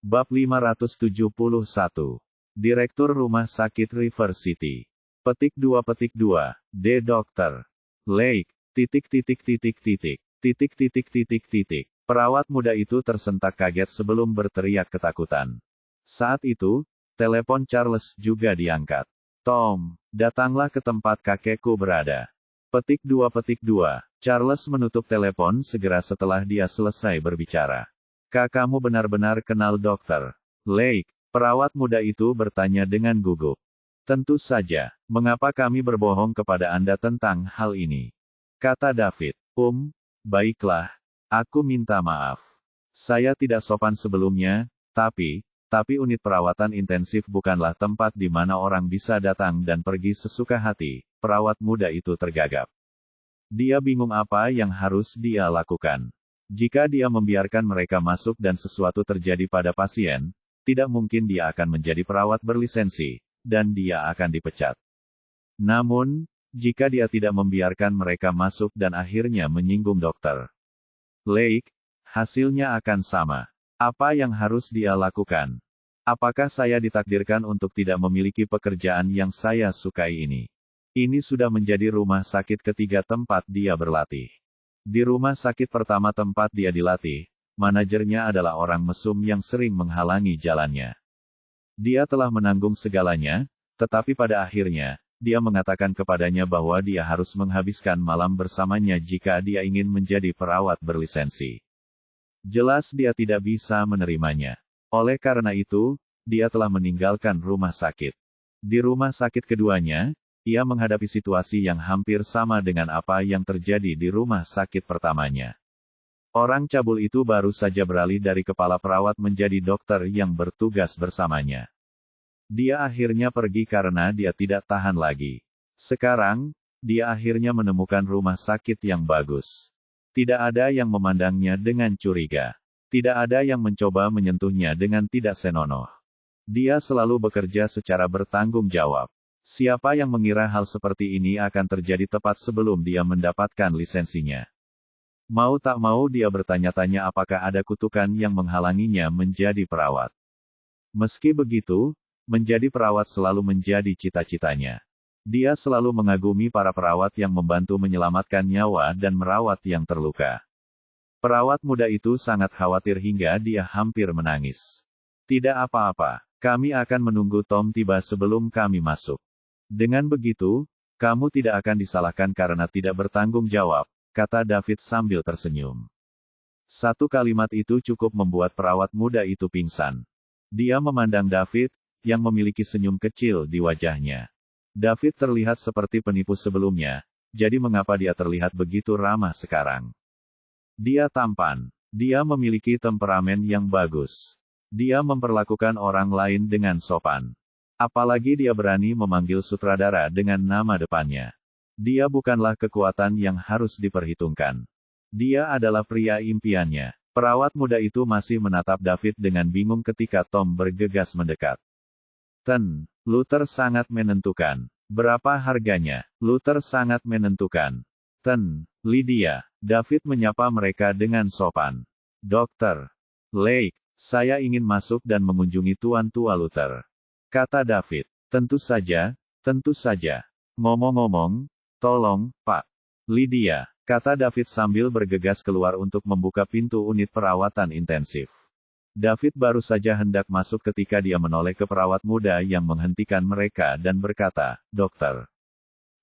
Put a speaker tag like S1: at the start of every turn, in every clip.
S1: Bab 571. Direktur Rumah Sakit River City. Petik 2. D. Dr. Lake. Perawat muda itu tersentak kaget sebelum berteriak ketakutan. Saat itu, telepon Charles juga diangkat. Tom, datanglah ke tempat kakekku berada. Petik 2. Charles menutup telepon segera setelah dia selesai berbicara. Kamu benar-benar kenal Dr. Lake? Perawat muda itu bertanya dengan gugup. Tentu saja, mengapa kami berbohong kepada Anda tentang hal ini? Kata David. Baiklah, aku minta maaf. Saya tidak sopan sebelumnya, tapi unit perawatan intensif bukanlah tempat di mana orang bisa datang dan pergi sesuka hati. Perawat muda itu tergagap. Dia bingung apa yang harus dia lakukan. Jika dia membiarkan mereka masuk dan sesuatu terjadi pada pasien, tidak mungkin dia akan menjadi perawat berlisensi, dan dia akan dipecat. Namun, jika dia tidak membiarkan mereka masuk dan akhirnya menyinggung Dr. Lake, hasilnya akan sama. Apa yang harus dia lakukan? Apakah saya ditakdirkan untuk tidak memiliki pekerjaan yang saya sukai ini? Ini sudah menjadi rumah sakit ketiga tempat dia berlatih. Di rumah sakit pertama tempat dia dilatih, manajernya adalah orang mesum yang sering menghalangi jalannya. Dia telah menanggung segalanya, tetapi pada akhirnya, dia mengatakan kepadanya bahwa dia harus menghabiskan malam bersamanya jika dia ingin menjadi perawat berlisensi. Jelas dia tidak bisa menerimanya. Oleh karena itu, dia telah meninggalkan rumah sakit. Di rumah sakit keduanya, ia menghadapi situasi yang hampir sama dengan apa yang terjadi di rumah sakit pertamanya. Orang cabul itu baru saja beralih dari kepala perawat menjadi dokter yang bertugas bersamanya. Dia akhirnya pergi karena dia tidak tahan lagi. Sekarang, dia akhirnya menemukan rumah sakit yang bagus. Tidak ada yang memandangnya dengan curiga. Tidak ada yang mencoba menyentuhnya dengan tidak senonoh. Dia selalu bekerja secara bertanggung jawab. Siapa yang mengira hal seperti ini akan terjadi tepat sebelum dia mendapatkan lisensinya? Mau tak mau dia bertanya-tanya apakah ada kutukan yang menghalanginya menjadi perawat. Meski begitu, menjadi perawat selalu menjadi cita-citanya. Dia selalu mengagumi para perawat yang membantu menyelamatkan nyawa dan merawat yang terluka. Perawat muda itu sangat khawatir hingga dia hampir menangis. Tidak apa-apa, kami akan menunggu Tom tiba sebelum kami masuk. Dengan begitu, kamu tidak akan disalahkan karena tidak bertanggung jawab, kata David sambil tersenyum. Satu kalimat itu cukup membuat perawat muda itu pingsan. Dia memandang David, yang memiliki senyum kecil di wajahnya. David terlihat seperti penipu sebelumnya, jadi mengapa dia terlihat begitu ramah sekarang? Dia tampan. Dia memiliki temperamen yang bagus. Dia memperlakukan orang lain dengan sopan. Apalagi dia berani memanggil sutradara dengan nama depannya. Dia bukanlah kekuatan yang harus diperhitungkan. Dia adalah pria impiannya. Perawat muda itu masih menatap David dengan bingung ketika Tom bergegas mendekat. Luther sangat menentukan. Berapa harganya? Luther sangat menentukan. Lydia. David menyapa mereka dengan sopan. Dr. Lake, saya ingin masuk dan mengunjungi Tuan Tua Luther. Kata David. Tentu saja. Ngomong-ngomong, tolong, Pak. Lydia, kata David sambil bergegas keluar untuk membuka pintu unit perawatan intensif. David baru saja hendak masuk ketika dia menoleh ke perawat muda yang menghentikan mereka dan berkata, Dr.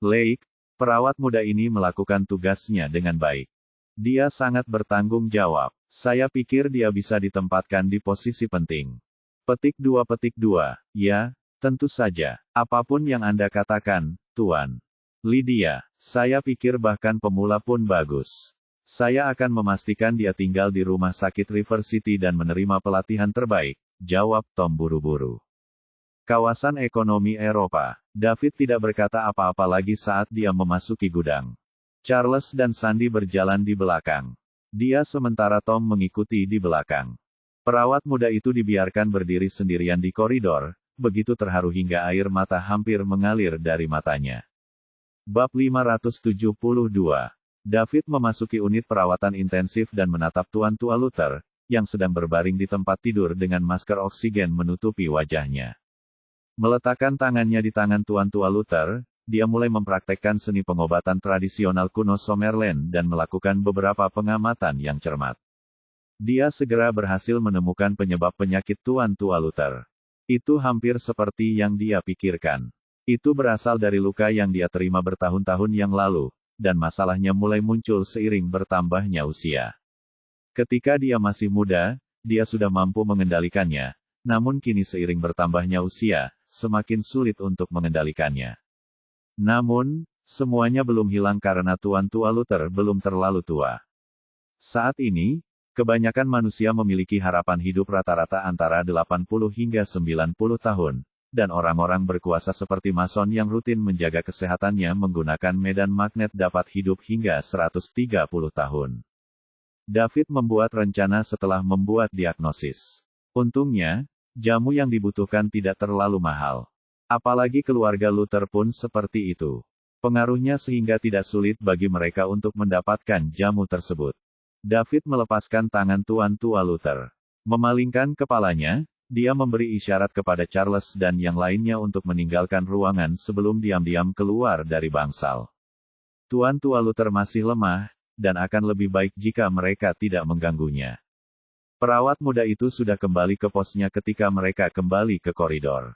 S1: Lake, perawat muda ini melakukan tugasnya dengan baik. Dia sangat bertanggung jawab. Saya pikir dia bisa ditempatkan di posisi penting. Petik 2. Ya, tentu saja. Apapun yang Anda katakan, Tuan. Lydia, saya pikir bahkan pemula pun bagus. Saya akan memastikan dia tinggal di rumah sakit River City dan menerima pelatihan terbaik, jawab Tom buru-buru. Kawasan ekonomi Eropa. David tidak berkata apa-apa lagi saat dia memasuki gudang. Charles dan Sandy berjalan di belakang. Dia sementara Tom mengikuti di belakang. Perawat muda itu dibiarkan berdiri sendirian di koridor, begitu terharu hingga air mata hampir mengalir dari matanya. Bab 572. David memasuki unit perawatan intensif dan menatap Tuan Tua Luther, yang sedang berbaring di tempat tidur dengan masker oksigen menutupi wajahnya. Meletakkan tangannya di tangan Tuan Tua Luther, dia mulai mempraktekkan seni pengobatan tradisional kuno Somerland dan melakukan beberapa pengamatan yang cermat. Dia segera berhasil menemukan penyebab penyakit Tuan Tua Luther. Itu hampir seperti yang dia pikirkan. Itu berasal dari luka yang dia terima bertahun-tahun yang lalu, dan masalahnya mulai muncul seiring bertambahnya usia. Ketika dia masih muda, dia sudah mampu mengendalikannya, namun kini seiring bertambahnya usia, semakin sulit untuk mengendalikannya. Namun, semuanya belum hilang karena Tuan Tua Luther belum terlalu tua. Saat ini, kebanyakan manusia memiliki harapan hidup rata-rata antara 80 hingga 90 tahun, dan orang-orang berkuasa seperti Mason yang rutin menjaga kesehatannya menggunakan medan magnet dapat hidup hingga 130 tahun. David membuat rencana setelah membuat diagnosis. Untungnya, jamu yang dibutuhkan tidak terlalu mahal. Apalagi keluarga Luther pun seperti itu. Pengaruhnya sehingga tidak sulit bagi mereka untuk mendapatkan jamu tersebut. David melepaskan tangan Tuan Tua Luther. Memalingkan kepalanya, dia memberi isyarat kepada Charles dan yang lainnya untuk meninggalkan ruangan sebelum diam-diam keluar dari bangsal. Tuan Tua Luther masih lemah, dan akan lebih baik jika mereka tidak mengganggunya. Perawat muda itu sudah kembali ke posnya ketika mereka kembali ke koridor.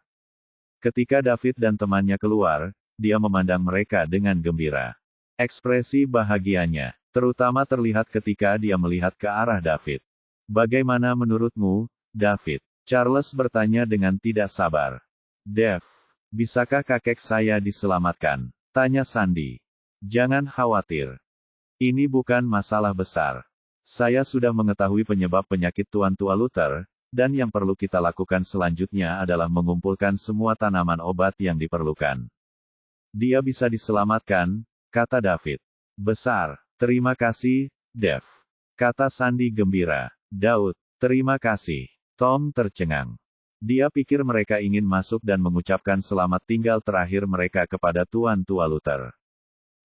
S1: Ketika David dan temannya keluar, dia memandang mereka dengan gembira. Ekspresi bahagianya, terutama terlihat ketika dia melihat ke arah David. "Bagaimana menurutmu, David?" Charles bertanya dengan tidak sabar. "Dave, bisakah kakek saya diselamatkan?" tanya Sandy. "Jangan khawatir. Ini bukan masalah besar. Saya sudah mengetahui penyebab penyakit Tuan Tua Luther, dan yang perlu kita lakukan selanjutnya adalah mengumpulkan semua tanaman obat yang diperlukan." "Dia bisa diselamatkan," kata David. "Besar. Terima kasih, Dave," kata Sandy gembira. "Daud, terima kasih." Tom tercengang. Dia pikir mereka ingin masuk dan mengucapkan selamat tinggal terakhir mereka kepada Tuan Tua Luther.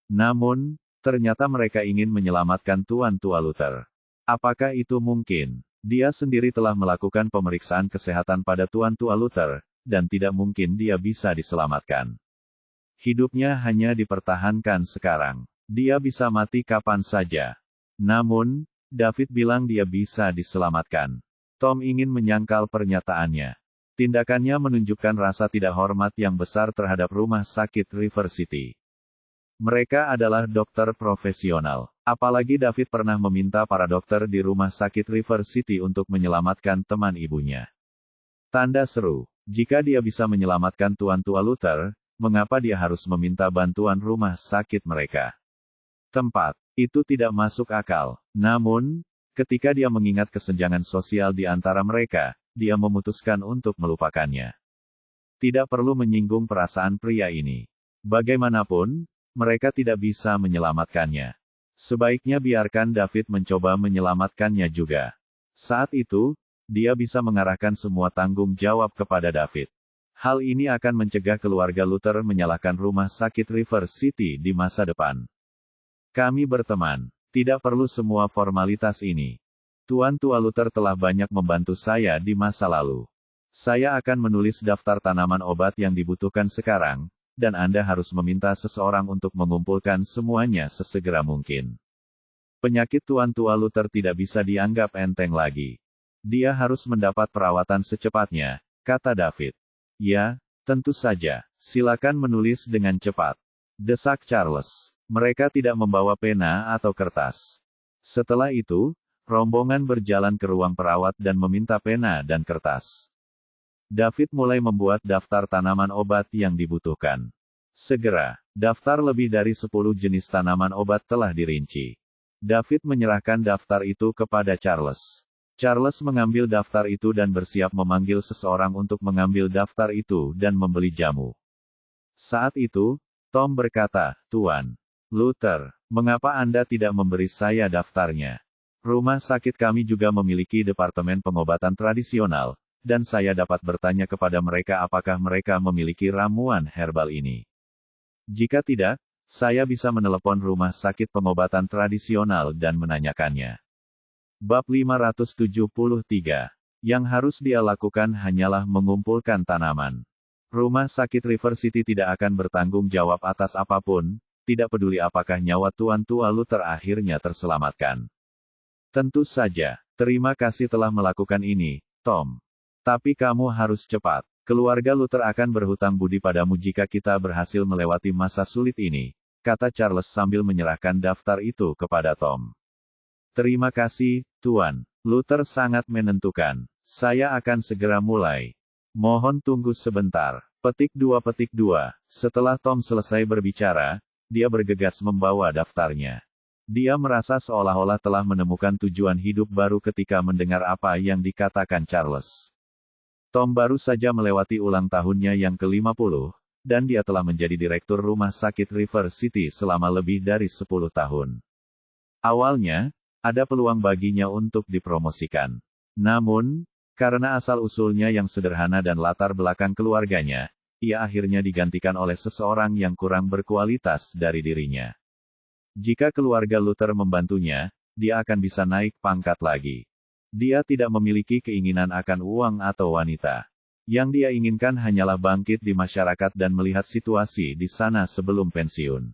S1: Namun, ternyata mereka ingin menyelamatkan Tuan Tua Luther. Apakah itu mungkin? Dia sendiri telah melakukan pemeriksaan kesehatan pada Tuan Tua Luther, dan tidak mungkin dia bisa diselamatkan. Hidupnya hanya dipertahankan sekarang. Dia bisa mati kapan saja. Namun, David bilang dia bisa diselamatkan. Tom ingin menyangkal pernyataannya. Tindakannya menunjukkan rasa tidak hormat yang besar terhadap rumah sakit River City. Mereka adalah dokter profesional. Apalagi David pernah meminta para dokter di rumah sakit River City untuk menyelamatkan teman ibunya. Tanda seru. Jika dia bisa menyelamatkan Tuan Tua Luther, mengapa dia harus meminta bantuan rumah sakit mereka? Tempat itu tidak masuk akal. Namun, ketika dia mengingat kesenjangan sosial di antara mereka, dia memutuskan untuk melupakannya. Tidak perlu menyinggung perasaan pria ini. Bagaimanapun, mereka tidak bisa menyelamatkannya. Sebaiknya biarkan David mencoba menyelamatkannya juga. Saat itu, dia bisa mengarahkan semua tanggung jawab kepada David. Hal ini akan mencegah keluarga Luther menyalahkan rumah sakit River City di masa depan. "Kami berteman. Tidak perlu semua formalitas ini. Tuan Tua Luther telah banyak membantu saya di masa lalu. Saya akan menulis daftar tanaman obat yang dibutuhkan sekarang, dan Anda harus meminta seseorang untuk mengumpulkan semuanya sesegera mungkin. Penyakit Tuan Tua Luther tidak bisa dianggap enteng lagi. Dia harus mendapat perawatan secepatnya," kata David. "Ya, tentu saja. Silakan menulis dengan cepat," desak Charles. Mereka tidak membawa pena atau kertas. Setelah itu, rombongan berjalan ke ruang perawat dan meminta pena dan kertas. David mulai membuat daftar tanaman obat yang dibutuhkan. Segera, daftar lebih dari 10 jenis tanaman obat telah dirinci. David menyerahkan daftar itu kepada Charles. Charles mengambil daftar itu dan bersiap memanggil seseorang untuk mengambil daftar itu dan membeli jamu. Saat itu, Tom berkata, "Tuan Luther, mengapa Anda tidak memberi saya daftarnya? Rumah sakit kami juga memiliki departemen pengobatan tradisional, dan saya dapat bertanya kepada mereka apakah mereka memiliki ramuan herbal ini. Jika tidak, saya bisa menelepon rumah sakit pengobatan tradisional dan menanyakannya." Bab 573. Yang harus dia lakukan hanyalah mengumpulkan tanaman. Rumah sakit River City tidak akan bertanggung jawab atas apapun, tidak peduli apakah nyawa Tuan Tua Luther akhirnya terselamatkan. Tentu saja, terima kasih telah melakukan ini, Tom. Tapi kamu harus cepat. Keluarga Luther akan berhutang budi padamu jika kita berhasil melewati masa sulit ini, kata Charles sambil menyerahkan daftar itu kepada Tom. Terima kasih, Tuan. Luther sangat menentukan. Saya akan segera mulai. Mohon tunggu sebentar. Petik 2. Setelah Tom selesai berbicara, dia bergegas membawa daftarnya. Dia merasa seolah-olah telah menemukan tujuan hidup baru ketika mendengar apa yang dikatakan Charles. Tom baru saja melewati ulang tahunnya yang ke-50, dan dia telah menjadi direktur rumah sakit River City selama lebih dari 10 tahun. Awalnya, ada peluang baginya untuk dipromosikan. Namun, karena asal-usulnya yang sederhana dan latar belakang keluarganya, ia akhirnya digantikan oleh seseorang yang kurang berkualitas dari dirinya. Jika keluarga Luther membantunya, dia akan bisa naik pangkat lagi. Dia tidak memiliki keinginan akan uang atau wanita. Yang dia inginkan hanyalah bangkit di masyarakat dan melihat situasi di sana sebelum pensiun.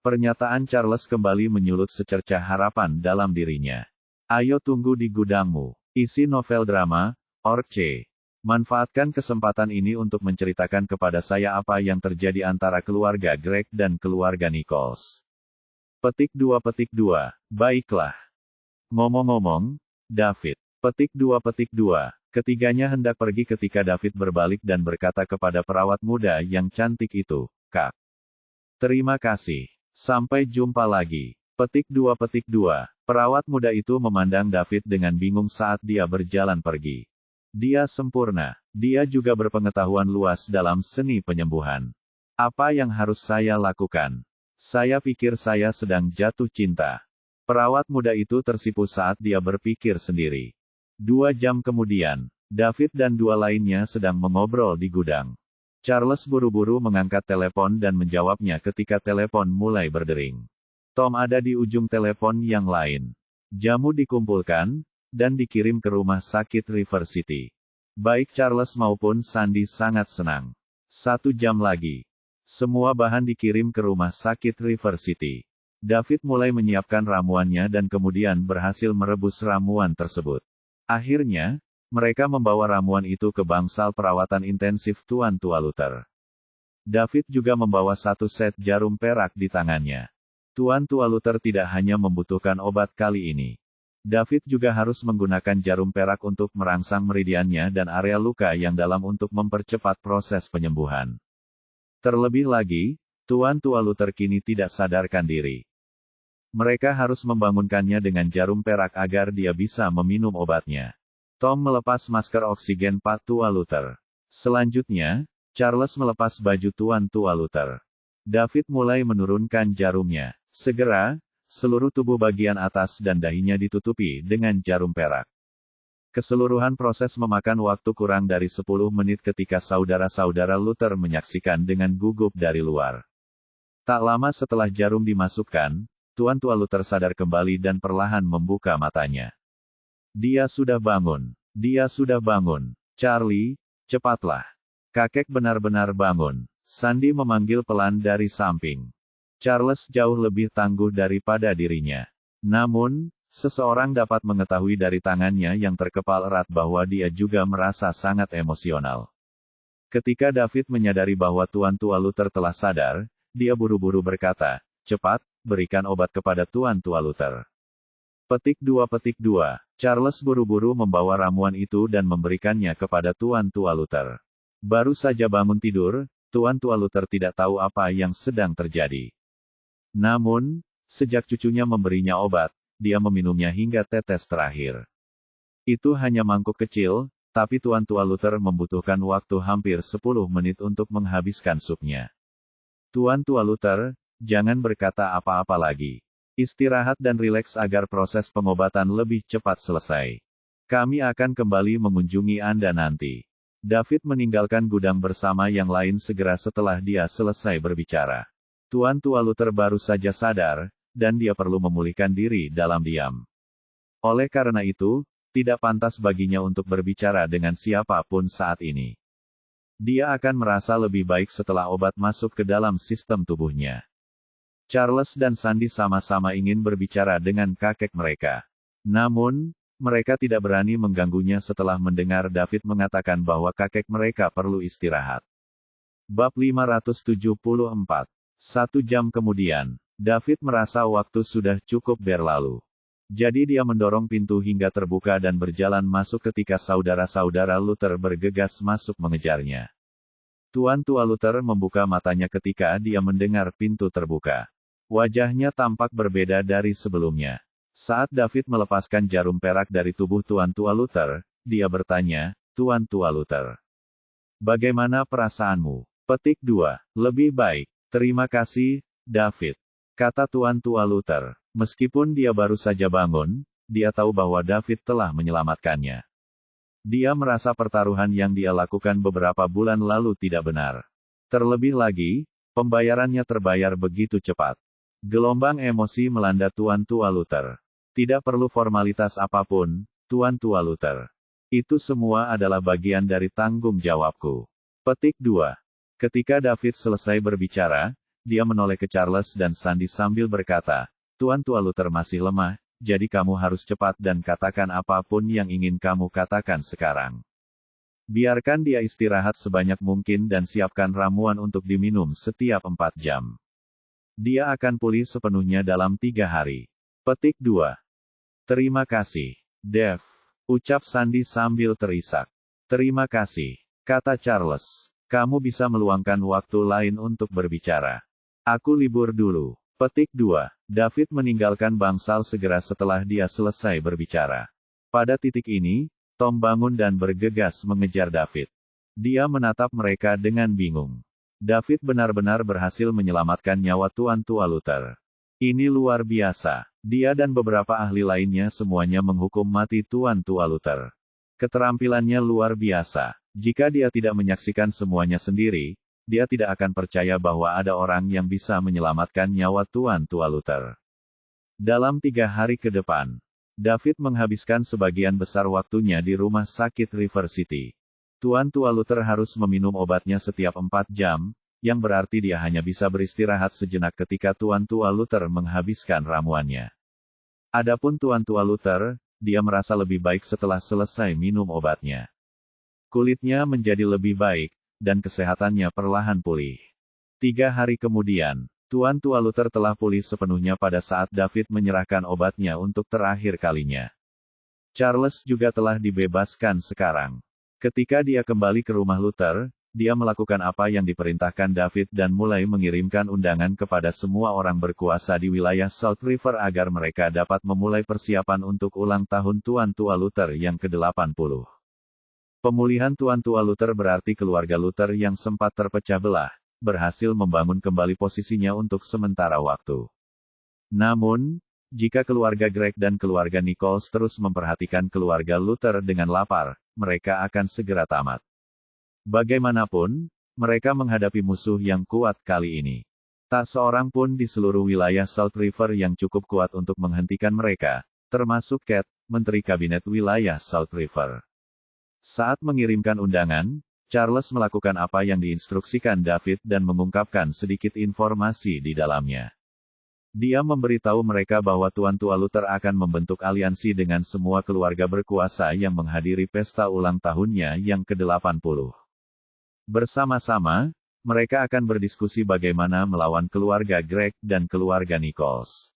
S1: Pernyataan Charles kembali menyulut secercah harapan dalam dirinya. Ayo tunggu di gudangmu. Isi novel drama, Orc. Manfaatkan kesempatan ini untuk menceritakan kepada saya apa yang terjadi antara keluarga Greg dan keluarga Nichols. Petik 2. Baiklah. Ngomong-ngomong, David. Petik 2. Ketiganya hendak pergi ketika David berbalik dan berkata kepada perawat muda yang cantik itu, Kak. Terima kasih. Sampai jumpa lagi. Petik 2. Perawat muda itu memandang David dengan bingung saat dia berjalan pergi. Dia sempurna. Dia juga berpengetahuan luas dalam seni penyembuhan. Apa yang harus saya lakukan? Saya pikir saya sedang jatuh cinta. Perawat muda itu tersipu saat dia berpikir sendiri. 2 jam kemudian, David dan 2 lainnya sedang mengobrol di gudang. Charles buru-buru mengangkat telepon dan menjawabnya ketika telepon mulai berdering. Tom ada di ujung telepon yang lain. Jamu dikumpulkan, dan dikirim ke rumah sakit River City. Baik Charles maupun Sandy sangat senang. 1 jam lagi. Semua bahan dikirim ke rumah sakit River City. David mulai menyiapkan ramuannya dan kemudian berhasil merebus ramuan tersebut. Akhirnya, mereka membawa ramuan itu ke bangsal perawatan intensif Tuan Tua Luther. David juga membawa 1 set jarum perak di tangannya. Tuan Tua Luther tidak hanya membutuhkan obat kali ini. David juga harus menggunakan jarum perak untuk merangsang meridiannya dan area luka yang dalam untuk mempercepat proses penyembuhan. Terlebih lagi, Tuan Tua Luther kini tidak sadarkan diri. Mereka harus membangunkannya dengan jarum perak agar dia bisa meminum obatnya. Tom melepas masker oksigen Pak Tua Luther. Selanjutnya, Charles melepas baju Tuan Tua Luther. David mulai menurunkan jarumnya. Segera, seluruh tubuh bagian atas dan dahinya ditutupi dengan jarum perak. Keseluruhan proses memakan waktu kurang dari 10 menit ketika saudara-saudara Luther menyaksikan dengan gugup dari luar. Tak lama setelah jarum dimasukkan, Tuan Tua Luther sadar kembali dan perlahan membuka matanya. Dia sudah bangun. Dia sudah bangun. Charlie, cepatlah. Kakek benar-benar bangun. Sandy memanggil pelan dari samping. Charles jauh lebih tangguh daripada dirinya. Namun, seseorang dapat mengetahui dari tangannya yang terkepal erat bahwa dia juga merasa sangat emosional. Ketika David menyadari bahwa Tuan Tua Luther telah sadar, dia buru-buru berkata, cepat, berikan obat kepada Tuan Tua Luther. Petik 2. Charles buru-buru membawa ramuan itu dan memberikannya kepada Tuan Tua Luther. Baru saja bangun tidur, Tuan Tua Luther tidak tahu apa yang sedang terjadi. Namun, sejak cucunya memberinya obat, dia meminumnya hingga tetes terakhir. Itu hanya mangkuk kecil, tapi Tuan Tua Luther membutuhkan waktu hampir 10 menit untuk menghabiskan supnya. Tuan Tua Luther, jangan berkata apa-apa lagi. Istirahat dan rileks agar proses pengobatan lebih cepat selesai. Kami akan kembali mengunjungi Anda nanti. David meninggalkan gudang bersama yang lain segera setelah dia selesai berbicara. Tuan Tua Luther baru saja sadar, dan dia perlu memulihkan diri dalam diam. Oleh karena itu, tidak pantas baginya untuk berbicara dengan siapapun saat ini. Dia akan merasa lebih baik setelah obat masuk ke dalam sistem tubuhnya. Charles dan Sandy sama-sama ingin berbicara dengan kakek mereka. Namun, mereka tidak berani mengganggunya setelah mendengar David mengatakan bahwa kakek mereka perlu istirahat. Bab 574. 1 jam kemudian, David merasa waktu sudah cukup berlalu. Jadi dia mendorong pintu hingga terbuka dan berjalan masuk ketika saudara-saudara Luther bergegas masuk mengejarnya. Tuan Tua Luther membuka matanya ketika dia mendengar pintu terbuka. Wajahnya tampak berbeda dari sebelumnya. Saat David melepaskan jarum perak dari tubuh Tuan Tua Luther, dia bertanya, "Tuan Tua Luther, bagaimana perasaanmu?" Petik 2. Lebih baik. Terima kasih, David, kata Tuan Tua Luther. Meskipun dia baru saja bangun, dia tahu bahwa David telah menyelamatkannya. Dia merasa pertaruhan yang dia lakukan beberapa bulan lalu tidak benar. Terlebih lagi, pembayarannya terbayar begitu cepat. Gelombang emosi melanda Tuan Tua Luther. Tidak perlu formalitas apapun, Tuan Tua Luther. Itu semua adalah bagian dari tanggung jawabku. Petik 2. Ketika David selesai berbicara, dia menoleh ke Charles dan Sandy sambil berkata, "Tuan Tua Luther masih lemah, jadi kamu harus cepat dan katakan apapun yang ingin kamu katakan sekarang. Biarkan dia istirahat sebanyak mungkin dan siapkan ramuan untuk diminum setiap 4 jam. Dia akan pulih sepenuhnya dalam 3 hari." Petik 2. Terima kasih, Dave, ucap Sandy sambil terisak. Terima kasih, kata Charles. Kamu bisa meluangkan waktu lain untuk berbicara. Aku libur dulu. Petik 2. David meninggalkan bangsal segera setelah dia selesai berbicara. Pada titik ini, Tom bangun dan bergegas mengejar David. Dia menatap mereka dengan bingung. David benar-benar berhasil menyelamatkan nyawa Tuan Tua Luther. Ini luar biasa. Dia dan beberapa ahli lainnya semuanya menghukum mati Tuan Tua Luther. Keterampilannya luar biasa. Jika dia tidak menyaksikan semuanya sendiri, dia tidak akan percaya bahwa ada orang yang bisa menyelamatkan nyawa Tuan Tua Luther. Dalam 3 hari ke depan, David menghabiskan sebagian besar waktunya di rumah sakit River City. Tuan Tua Luther harus meminum obatnya setiap 4 jam, yang berarti dia hanya bisa beristirahat sejenak ketika Tuan Tua Luther menghabiskan ramuannya. Adapun Tuan Tua Luther, dia merasa lebih baik setelah selesai minum obatnya. Kulitnya menjadi lebih baik, dan kesehatannya perlahan pulih. 3 hari kemudian, Tuan Tua Luther telah pulih sepenuhnya pada saat David menyerahkan obatnya untuk terakhir kalinya. Charles juga telah dibebaskan sekarang. Ketika dia kembali ke rumah Luther, dia melakukan apa yang diperintahkan David dan mulai mengirimkan undangan kepada semua orang berkuasa di wilayah South River agar mereka dapat memulai persiapan untuk ulang tahun Tuan Tua Luther yang ke-80. Pemulihan Tuan Tua Luther berarti keluarga Luther yang sempat terpecah belah, berhasil membangun kembali posisinya untuk sementara waktu. Namun, jika keluarga Greg dan keluarga Nichols terus memperhatikan keluarga Luther dengan lapar, mereka akan segera tamat. Bagaimanapun, mereka menghadapi musuh yang kuat kali ini. Tak seorang pun di seluruh wilayah South River yang cukup kuat untuk menghentikan mereka, termasuk Cat, Menteri Kabinet Wilayah South River. Saat mengirimkan undangan, Charles melakukan apa yang diinstruksikan David dan mengungkapkan sedikit informasi di dalamnya. Dia memberitahu mereka bahwa Tuan Tua Luther akan membentuk aliansi dengan semua keluarga berkuasa yang menghadiri pesta ulang tahunnya yang ke-80. Bersama-sama, mereka akan berdiskusi bagaimana melawan keluarga Greg dan keluarga Nichols.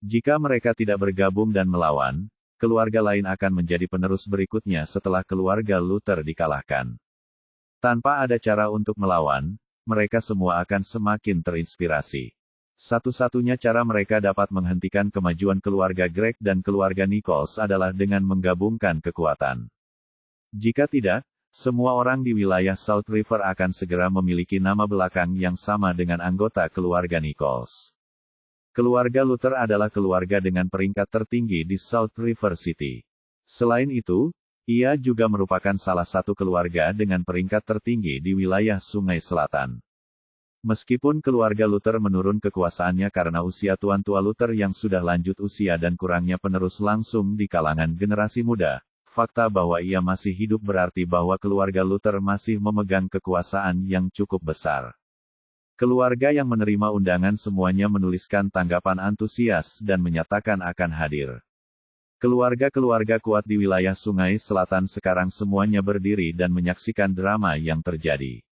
S1: Jika mereka tidak bergabung dan melawan, keluarga lain akan menjadi penerus berikutnya setelah keluarga Luther dikalahkan. Tanpa ada cara untuk melawan, mereka semua akan semakin terinspirasi. Satu-satunya cara mereka dapat menghentikan kemajuan keluarga Greg dan keluarga Nichols adalah dengan menggabungkan kekuatan. Jika tidak, semua orang di wilayah South River akan segera memiliki nama belakang yang sama dengan anggota keluarga Nichols. Keluarga Luther adalah keluarga dengan peringkat tertinggi di South River City. Selain itu, ia juga merupakan salah satu keluarga dengan peringkat tertinggi di wilayah Sungai Selatan. Meskipun keluarga Luther menurun kekuasaannya karena usia tuan tua Luther yang sudah lanjut usia dan kurangnya penerus langsung di kalangan generasi muda, fakta bahwa ia masih hidup berarti bahwa keluarga Luther masih memegang kekuasaan yang cukup besar. Keluarga yang menerima undangan semuanya menuliskan tanggapan antusias dan menyatakan akan hadir. Keluarga-keluarga kuat di wilayah Sungai Selatan sekarang semuanya berdiri dan menyaksikan drama yang terjadi.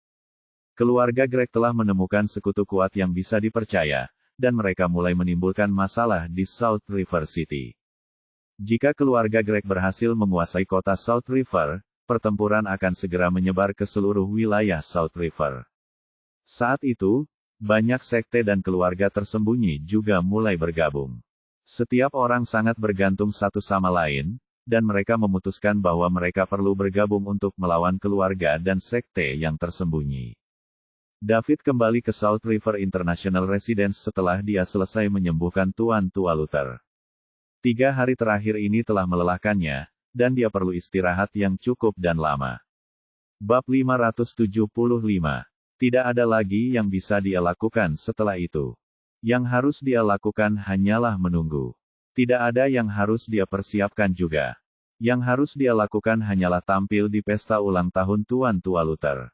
S1: Keluarga Greg telah menemukan sekutu kuat yang bisa dipercaya, dan mereka mulai menimbulkan masalah di South River City. Jika keluarga Greg berhasil menguasai kota South River, pertempuran akan segera menyebar ke seluruh wilayah South River. Saat itu, banyak sekte dan keluarga tersembunyi juga mulai bergabung. Setiap orang sangat bergantung satu sama lain, dan mereka memutuskan bahwa mereka perlu bergabung untuk melawan keluarga dan sekte yang tersembunyi. David kembali ke South River International Residence setelah dia selesai menyembuhkan tuan tua Luther. 3 hari terakhir ini telah melelahkannya, dan dia perlu istirahat yang cukup dan lama. Bab 575. Tidak ada lagi yang bisa dia lakukan setelah itu. Yang harus dia lakukan hanyalah menunggu. Tidak ada yang harus dia persiapkan juga. Yang harus dia lakukan hanyalah tampil di pesta ulang tahun tuan tua Luther.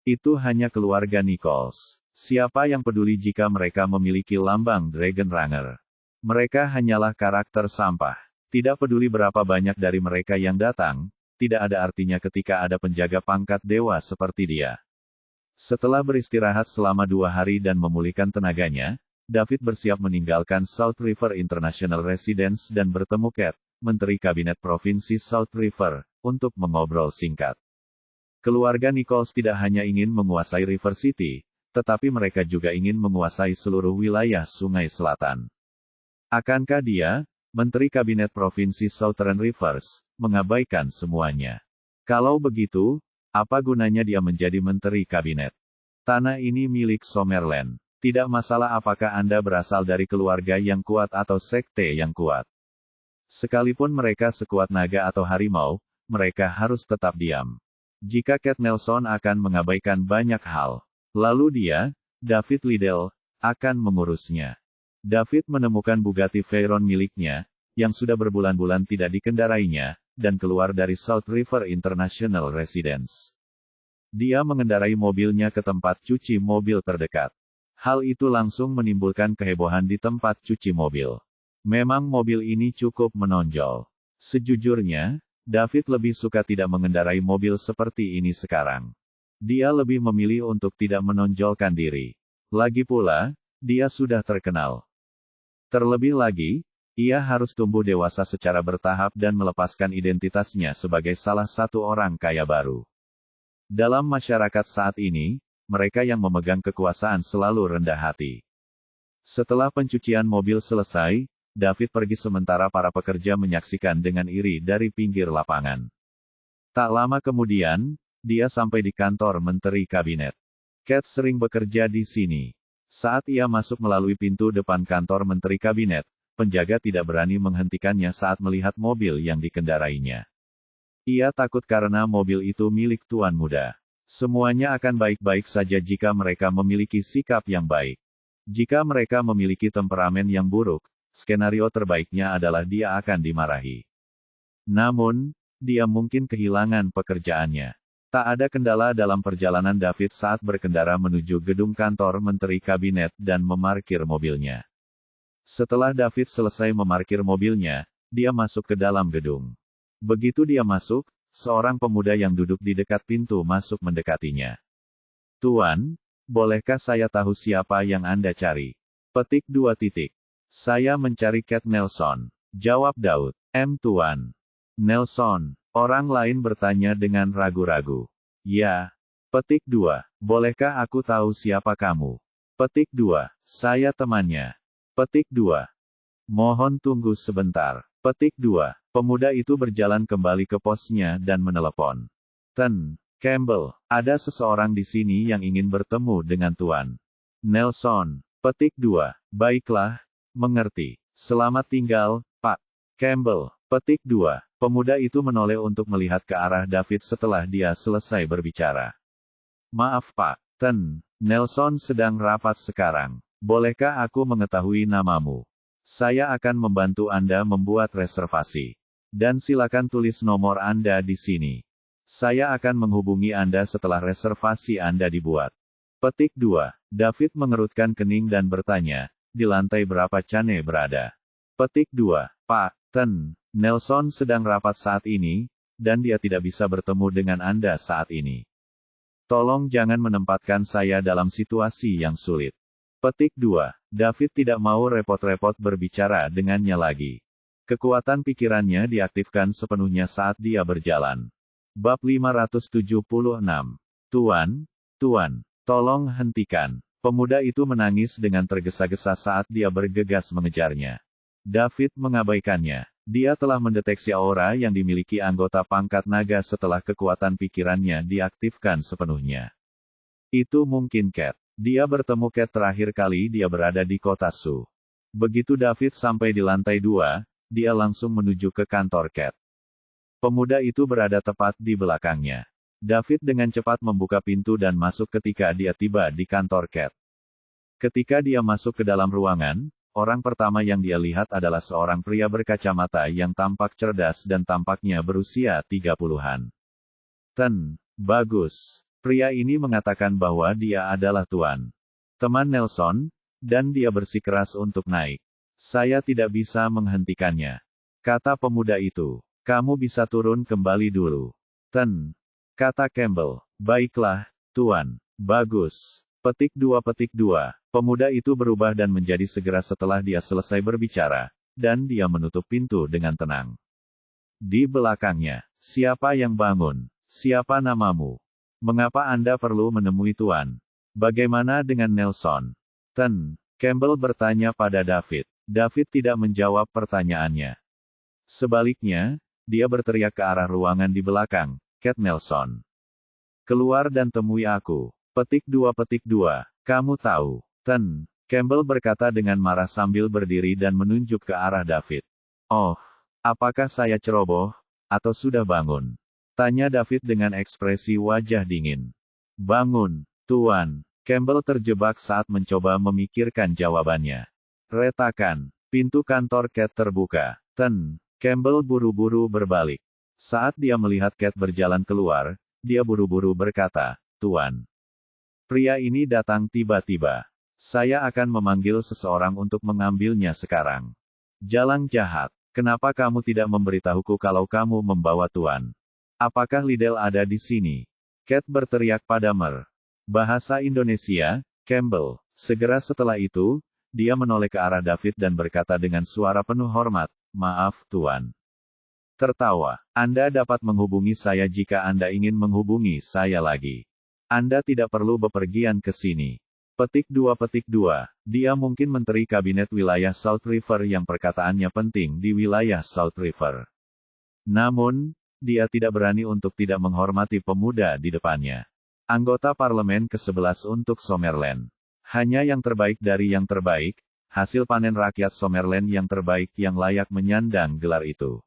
S1: Itu hanya keluarga Nichols. Siapa yang peduli jika mereka memiliki lambang Dragon Runner? Mereka hanyalah karakter sampah. Tidak peduli berapa banyak dari mereka yang datang, tidak ada artinya ketika ada penjaga pangkat dewa seperti dia. Setelah beristirahat selama 2 hari dan memulihkan tenaganya, David bersiap meninggalkan South River International Residence dan bertemu Cat, Menteri Kabinet Provinsi South River, untuk mengobrol singkat. Keluarga Nichols tidak hanya ingin menguasai River City, tetapi mereka juga ingin menguasai seluruh wilayah Sungai Selatan. Akankah dia, Menteri Kabinet Provinsi Southern Rivers, mengabaikan semuanya? Kalau begitu, apa gunanya dia menjadi Menteri Kabinet? Tanah ini milik Summerland. Tidak masalah apakah Anda berasal dari keluarga yang kuat atau sekte yang kuat. Sekalipun mereka sekuat naga atau harimau, mereka harus tetap diam. Jika Cat Nelson akan mengabaikan banyak hal, lalu dia, David Liddell, akan mengurusnya. David menemukan Bugatti Veyron miliknya, yang sudah berbulan-bulan tidak dikendarainya, dan keluar dari South River International Residence. Dia mengendarai mobilnya ke tempat cuci mobil terdekat. Hal itu langsung menimbulkan kehebohan di tempat cuci mobil. Memang mobil ini cukup menonjol. Sejujurnya, David lebih suka tidak mengendarai mobil seperti ini sekarang. Dia lebih memilih untuk tidak menonjolkan diri. Lagi pula, dia sudah terkenal. Terlebih lagi, ia harus tumbuh dewasa secara bertahap dan melepaskan identitasnya sebagai salah satu orang kaya baru. Dalam masyarakat saat ini, mereka yang memegang kekuasaan selalu rendah hati. Setelah pencucian mobil selesai, David pergi sementara para pekerja menyaksikan dengan iri dari pinggir lapangan. Tak lama kemudian, dia sampai di kantor Menteri Kabinet. Cat sering bekerja di sini. Saat ia masuk melalui pintu depan kantor Menteri Kabinet, penjaga tidak berani menghentikannya saat melihat mobil yang dikendarainya. Ia takut karena mobil itu milik tuan muda. Semuanya akan baik-baik saja jika mereka memiliki sikap yang baik. Jika mereka memiliki temperamen yang buruk, skenario terbaiknya adalah dia akan dimarahi. Namun, dia mungkin kehilangan pekerjaannya. Tak ada kendala dalam perjalanan David saat berkendara menuju gedung kantor Menteri Kabinet dan memarkir mobilnya. Setelah David selesai memarkir mobilnya, dia masuk ke dalam gedung. Begitu dia masuk, seorang pemuda yang duduk di dekat pintu masuk mendekatinya. "Tuan, bolehkah saya tahu siapa yang Anda cari?" Petik 2. "Saya mencari Cat Nelson," jawab Daud. Tuan." "Nelson?" Orang lain bertanya dengan ragu-ragu. "Ya." Petik 2. "Bolehkah aku tahu siapa kamu?" Petik 2. "Saya temannya." Petik 2. "Mohon tunggu sebentar." Petik 2. Pemuda itu berjalan kembali ke posnya dan menelepon. "Ten, Campbell, ada seseorang di sini yang ingin bertemu dengan Tuan Nelson." Petik 2. "Baiklah, mengerti. Selamat tinggal, Pak Campbell." Petik 2. Pemuda itu menoleh untuk melihat ke arah David setelah dia selesai berbicara. "Maaf Pak, Ten, Nelson sedang rapat sekarang. Bolehkah aku mengetahui namamu? Saya akan membantu Anda membuat reservasi. Dan silakan tulis nomor Anda di sini. Saya akan menghubungi Anda setelah reservasi Anda dibuat. Petik 2. David mengerutkan kening dan bertanya, di lantai berapa Chane berada? Petik 2. Pak, Ten, Nelson sedang rapat saat ini, dan dia tidak bisa bertemu dengan Anda saat ini. Tolong jangan menempatkan saya dalam situasi yang sulit. Petik 2. David tidak mau repot-repot berbicara dengannya lagi. Kekuatan pikirannya diaktifkan sepenuhnya saat dia berjalan. Bab 576. Tuan, tolong hentikan. Pemuda itu menangis dengan tergesa-gesa saat dia bergegas mengejarnya. David mengabaikannya. Dia telah mendeteksi aura yang dimiliki anggota pangkat naga setelah kekuatan pikirannya diaktifkan sepenuhnya. Itu mungkin Cat. Dia bertemu Cat terakhir kali dia berada di kota Su. Begitu David sampai di lantai 2, dia langsung menuju ke kantor Cat. Pemuda itu berada tepat di belakangnya. David dengan cepat membuka pintu dan masuk ketika dia tiba di kantor Cat. Ketika dia masuk ke dalam ruangan, orang pertama yang dia lihat adalah seorang pria berkacamata yang tampak cerdas dan tampaknya berusia 30-an. Ten, bagus. Pria ini mengatakan bahwa dia adalah tuan teman Nelson, dan dia bersikeras untuk naik. Saya tidak bisa menghentikannya, kata pemuda itu. Kamu bisa turun kembali dulu. Ten, kata Campbell. Baiklah, tuan. Bagus. Petik 2. Pemuda itu berubah dan menjadi segera setelah dia selesai berbicara, dan dia menutup pintu dengan tenang. Di belakangnya, siapa yang bangun? Siapa namamu? Mengapa Anda perlu menemui tuan? Bagaimana dengan Nelson? Ten, Campbell bertanya pada David. David tidak menjawab pertanyaannya. Sebaliknya, dia berteriak ke arah ruangan di belakang, Cat Nelson. Keluar dan temui aku. Petik 2. Kamu tahu. Ten, Campbell berkata dengan marah sambil berdiri dan menunjuk ke arah David. Oh, apakah saya ceroboh, atau sudah bangun? Tanya David dengan ekspresi wajah dingin. Bangun, tuan. Campbell terjebak saat mencoba memikirkan jawabannya. Retakan. Pintu kantor Cat terbuka. Ten, Campbell buru-buru berbalik. Saat dia melihat Cat berjalan keluar, dia buru-buru berkata, Tuan. Pria ini datang tiba-tiba. Saya akan memanggil seseorang untuk mengambilnya sekarang. Jalang jahat. Kenapa kamu tidak memberitahuku kalau kamu membawa tuan? Apakah Liddell ada di sini? Cat berteriak pada Mer. Bahasa Indonesia, Campbell. Segera setelah itu, dia menoleh ke arah David dan berkata dengan suara penuh hormat, Maaf, tuan. Tertawa. Anda dapat menghubungi saya jika Anda ingin menghubungi saya lagi. Anda tidak perlu bepergian ke sini. Petik 2. Dia mungkin menteri kabinet wilayah South River yang perkataannya penting di wilayah South River. Namun, dia tidak berani untuk tidak menghormati pemuda di depannya. Anggota parlemen ke-11 untuk Summerland. Hanya yang terbaik dari yang terbaik, hasil panen rakyat Summerland yang terbaik yang layak menyandang gelar itu.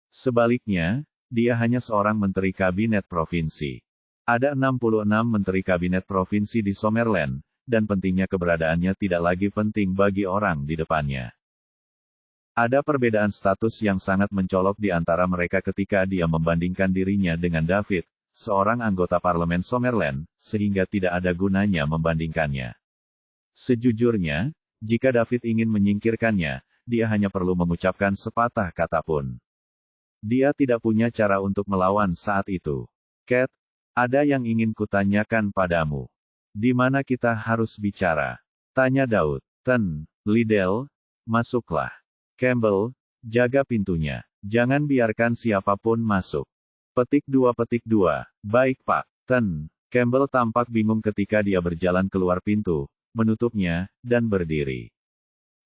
S1: Sebaliknya, dia hanya seorang menteri kabinet provinsi. Ada 66 menteri kabinet provinsi di Summerland, dan pentingnya keberadaannya tidak lagi penting bagi orang di depannya. Ada perbedaan status yang sangat mencolok di antara mereka ketika dia membandingkan dirinya dengan David, seorang anggota parlemen Summerland, sehingga tidak ada gunanya membandingkannya. Sejujurnya, jika David ingin menyingkirkannya, dia hanya perlu mengucapkan sepatah kata pun. Dia tidak punya cara untuk melawan saat itu. Cat, ada yang ingin kutanyakan padamu. Di mana kita harus bicara? Tanya Daud. Ten, Liddell, masuklah. Campbell, jaga pintunya. Jangan biarkan siapapun masuk. Petik 2. Baik Pak. Ten, Campbell tampak bingung ketika dia berjalan keluar pintu, menutupnya, dan berdiri.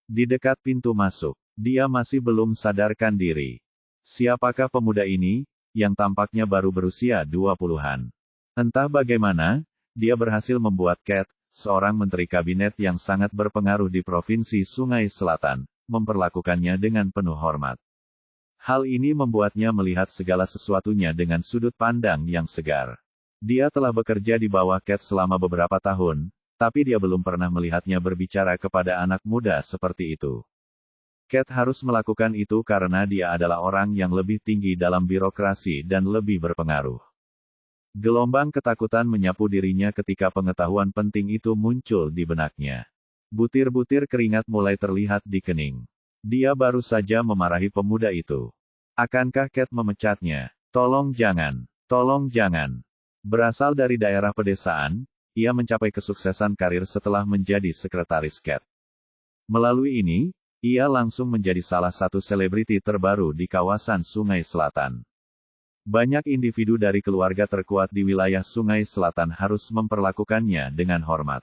S1: Di dekat pintu masuk, dia masih belum sadarkan diri. Siapakah pemuda ini, yang tampaknya baru berusia 20-an? Entah bagaimana, dia berhasil membuat Cat, seorang menteri kabinet yang sangat berpengaruh di Provinsi Sungai Selatan, memperlakukannya dengan penuh hormat. Hal ini membuatnya melihat segala sesuatunya dengan sudut pandang yang segar. Dia telah bekerja di bawah Cat selama beberapa tahun, tapi dia belum pernah melihatnya berbicara kepada anak muda seperti itu. Cat harus melakukan itu karena dia adalah orang yang lebih tinggi dalam birokrasi dan lebih berpengaruh. Gelombang ketakutan menyapu dirinya ketika pengetahuan penting itu muncul di benaknya. Butir-butir keringat mulai terlihat di kening. Dia baru saja memarahi pemuda itu. Akankah Cat memecatnya? Tolong jangan. Tolong jangan. Berasal dari daerah pedesaan, ia mencapai kesuksesan karir setelah menjadi sekretaris Cat. Melalui ini, ia langsung menjadi salah satu selebriti terbaru di kawasan Sungai Selatan. Banyak individu dari keluarga terkuat di wilayah Sungai Selatan harus memperlakukannya dengan hormat.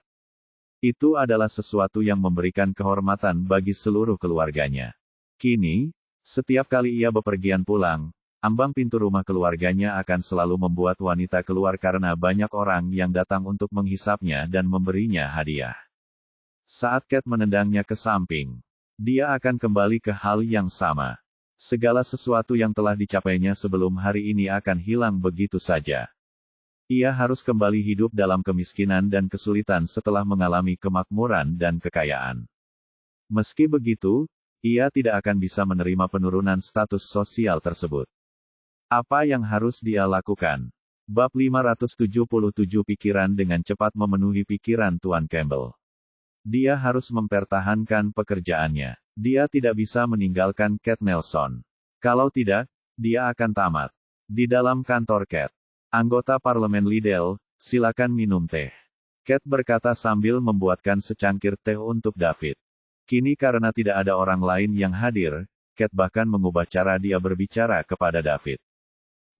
S1: Itu adalah sesuatu yang memberikan kehormatan bagi seluruh keluarganya. Kini, setiap kali ia bepergian pulang, ambang pintu rumah keluarganya akan selalu membuat wanita keluar karena banyak orang yang datang untuk menghisapnya dan memberinya hadiah. Saat Cat menendangnya ke samping, dia akan kembali ke hal yang sama. Segala sesuatu yang telah dicapainya sebelum hari ini akan hilang begitu saja. Ia harus kembali hidup dalam kemiskinan dan kesulitan setelah mengalami kemakmuran dan kekayaan. Meski begitu, ia tidak akan bisa menerima penurunan status sosial tersebut. Apa yang harus dia lakukan? Bab 577 Pikiran dengan cepat memenuhi pikiran Tuan Campbell. Dia harus mempertahankan pekerjaannya. Dia tidak bisa meninggalkan Cat Nelson. Kalau tidak, dia akan tamat. Di dalam kantor Cat. Anggota Parlemen Liddell, silakan minum teh. Cat berkata sambil membuatkan secangkir teh untuk David. Kini karena tidak ada orang lain yang hadir, Cat bahkan mengubah cara dia berbicara kepada David.